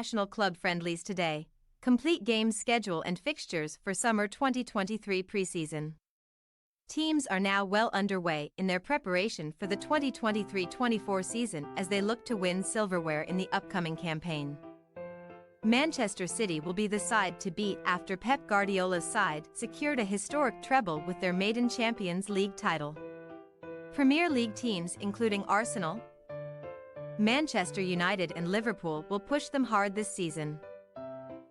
international club friendlies today. Complete game schedule and fixtures for summer 2023 preseason. Teams are now well underway in their preparation for the 2023-24 season as they look to win silverware in the upcoming campaign. Manchester City will be the side to beat after Pep Guardiola's side secured a historic treble with their maiden Champions League title. Premier League teams including Arsenal, Manchester United and Liverpool will push them hard this season.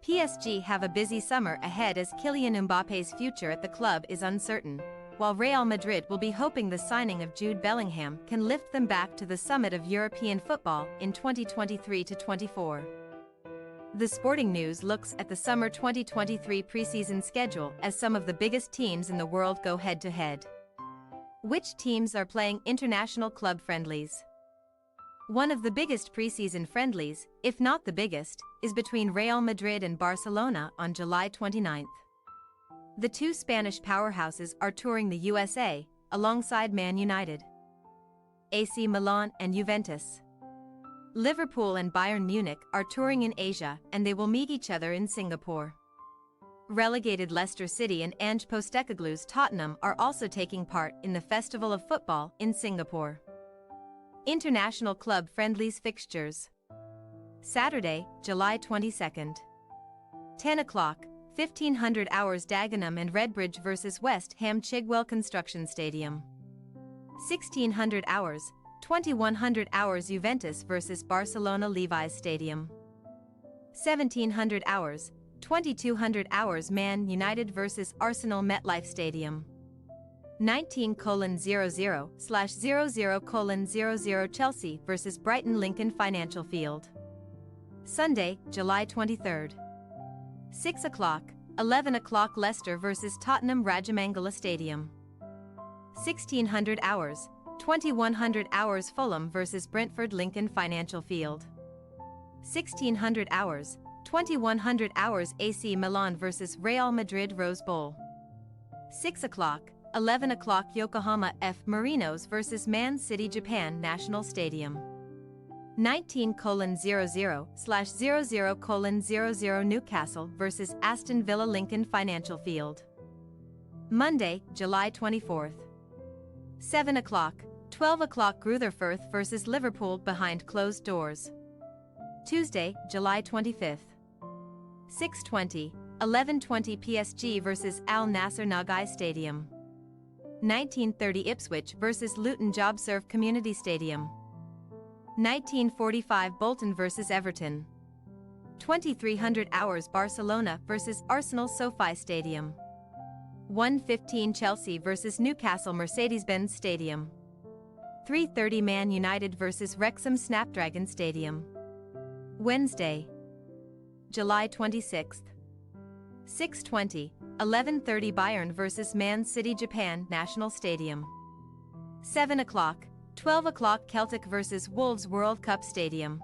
PSG have a busy summer ahead as Kylian Mbappe's future at the club is uncertain, while Real Madrid will be hoping the signing of Jude Bellingham can lift them back to the summit of European football in 2023-24. The Sporting News looks at the summer 2023 preseason schedule as some of the biggest teams in the world go head-to-head. Which teams are playing international club friendlies? One of the biggest preseason friendlies, if not the biggest, is between Real Madrid and Barcelona on July 29. The two Spanish powerhouses are touring the USA, alongside Man United, AC Milan and Juventus. Liverpool and Bayern Munich are touring in Asia and they will meet each other in Singapore. Relegated Leicester City and Ange Postecoglou's Tottenham are also taking part in the Festival of Football in Singapore. International club friendlies fixtures. Saturday, July 22. 10 o'clock, 1500 hours Dagenham and Redbridge vs West Ham Chigwell Construction Stadium. 1600 hours, 2100 hours Juventus vs Barcelona Levi Stadium. 1700 hours, 2200 hours Man United vs Arsenal MetLife Stadium. 19:00/00:00 Chelsea vs Brighton Lincoln Financial Field. Sunday, July 23. 6 o'clock, 11 o'clock Leicester vs Tottenham Rajamangala Stadium. 1600 hours, 2100 hours Fulham vs Brentford Lincoln Financial Field. 1600 hours, 2100 hours AC Milan vs Real Madrid Rose Bowl. 6 o'clock, 11 o'clock Yokohama F. Marinos vs Man City Japan National Stadium. 19:00/00:00 Newcastle vs Aston Villa Lincoln Financial Field. Monday, July 24. 7 o'clock, 12 o'clock Greuther Furth vs Liverpool behind closed doors. Tuesday, July 25. 6:20, 11:20 PSG vs Al Nassr Nagai Stadium. 19:30 Ipswich vs Luton JobServe Community Stadium. 19:45 Bolton vs Everton. 2300 hours Barcelona vs Arsenal SoFi Stadium. 1:15 Chelsea vs Newcastle Mercedes-Benz Stadium. 3:30 Man United vs Wrexham Snapdragon Stadium. Wednesday, July 26. 6:20, 11:30 Bayern vs Man City Japan National Stadium. 7 o'clock, 12 o'clock Celtic vs Wolves World Cup Stadium.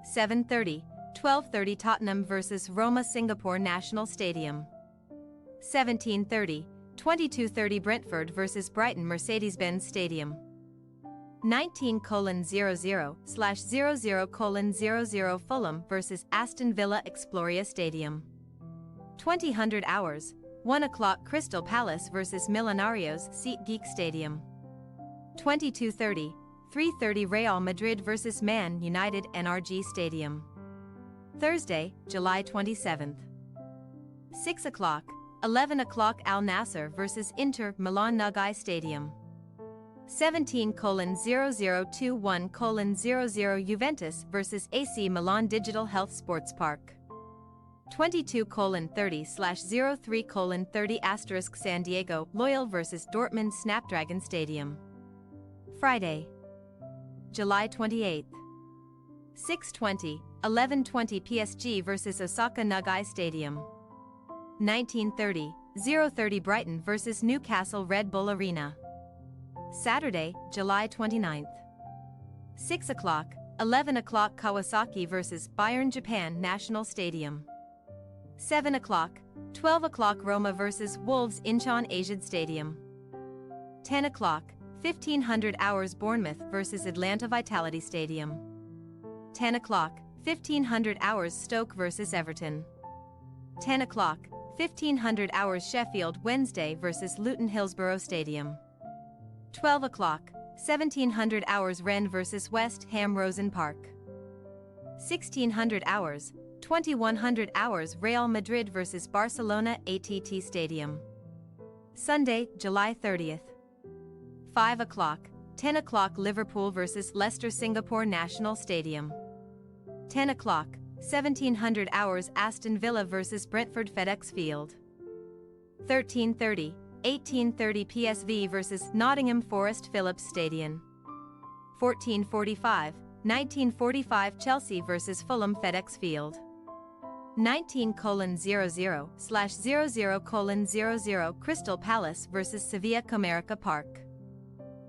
7:30, 12:30 Tottenham vs Roma Singapore National Stadium. 17:30, 22:30 Brentford vs Brighton Mercedes-Benz Stadium. 19:00/00:00 Fulham vs Aston Villa Exploria Stadium. 2000 hours, 1 o'clock Crystal Palace vs Millenarios SeatGeek Stadium. 22:30, 3:30 Real Madrid vs Man United NRG Stadium. Thursday, July 27. 6 o'clock, 11 o'clock Al Nassr vs Inter Milan Nagai Stadium. 17:0021:00 Juventus vs AC Milan Digital Health Sports Park. 22:30/03:30 San Diego Loyal vs Dortmund Snapdragon Stadium. Friday, July 28. 6:20, 11:20 PSG vs Osaka Nagai Stadium. 19:30, 0:30 Brighton vs Newcastle Red Bull Arena. Saturday, July 29. 6 o'clock, 11 o'clock Kawasaki vs Bayern Japan National Stadium. 7 o'clock, 12 o'clock Roma vs Wolves Incheon Asiad Stadium. 10 o'clock, 1500 hours Bournemouth vs Atlanta Vitality Stadium. 10 o'clock, 1500 hours Stoke vs Everton. 10 o'clock, 1500 hours Sheffield Wednesday vs Luton Hillsborough Stadium. 12 o'clock, 1700 hours Rennes vs West Ham Rosen Park. 1600 hours, 2100 hours Real Madrid vs Barcelona ATT Stadium. Sunday, July 30th. 5 o'clock, 10 o'clock Liverpool vs Leicester Singapore National Stadium. 10 o'clock, 1700 hours Aston Villa vs Brentford FedEx Field. 13:30, 18:30 PSV vs Nottingham Forest Phillips Stadium. 14:45, 19:45 Chelsea vs Fulham FedEx Field. 19:00/00:00 Crystal Palace vs Sevilla Comerica Park.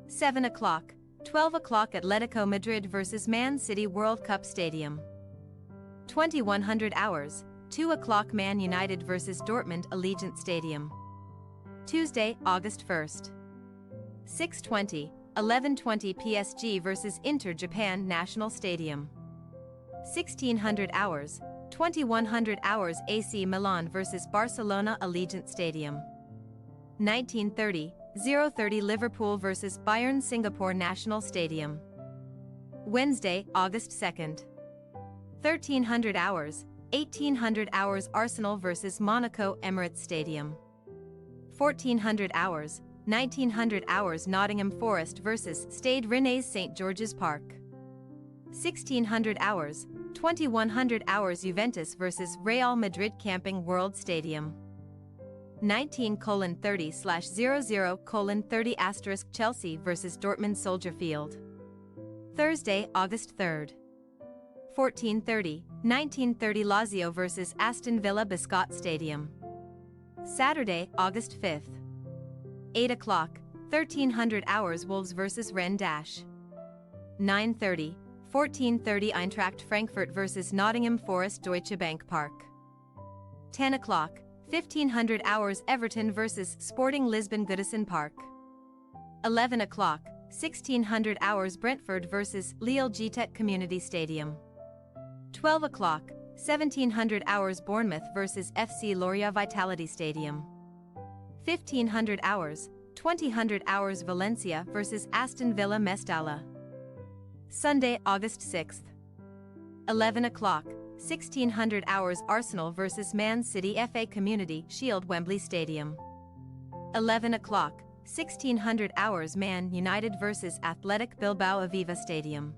7 o'clock, 12 o'clock Atletico Madrid vs Man City World Cup Stadium. 2100 hours, 2 o'clock Man United vs Dortmund Allegiant Stadium. Tuesday, August 1st. 6:20, 11:20 PSG vs Inter Japan National Stadium. 1600 hours, 2100 hours AC Milan vs Barcelona Allegiant Stadium. 19:30, Liverpool vs Bayern Singapore National Stadium. Wednesday, August 2nd. 1300 hours, 1800 hours Arsenal vs Monaco Emirates Stadium. 1400 hours, 1900 hours Nottingham Forest vs Stade Rennais St George's Park. 1600 hours, 2100 hours Juventus vs Real Madrid Camping World Stadium. 19:30/00:30 Chelsea vs Dortmund Soldier Field. Thursday, August 3rd. 14:30, 19:30 Lazio vs Aston Villa Biscot Stadium. Saturday, August 5th. 8 o'clock, 1300 hours Wolves vs Rennes. 9:30, 14:30 Eintracht Frankfurt vs Nottingham Forest Deutsche Bank Park. 10 o'clock, 1500 hours Everton vs Sporting Lisbon Goodison Park. 11 o'clock, 1600 hours Brentford vs Lille Gitet Community Stadium. 12 o'clock, 1700 hours Bournemouth vs FC Lorient Vitality Stadium. 1500 hours, 2000 hours Valencia vs Aston Villa Mestalla. Sunday, August 6th. 11 o'clock, 1600 hours Arsenal vs Man City FA Community Shield Wembley Stadium. 11 o'clock, 1600 hours Man United vs Athletic Bilbao Aviva Stadium.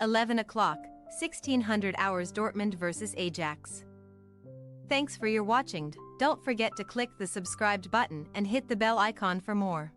11 o'clock, 1600 hours Dortmund vs Ajax. Thanks for your watching. Don't forget to click the subscribed button and hit the bell icon for more.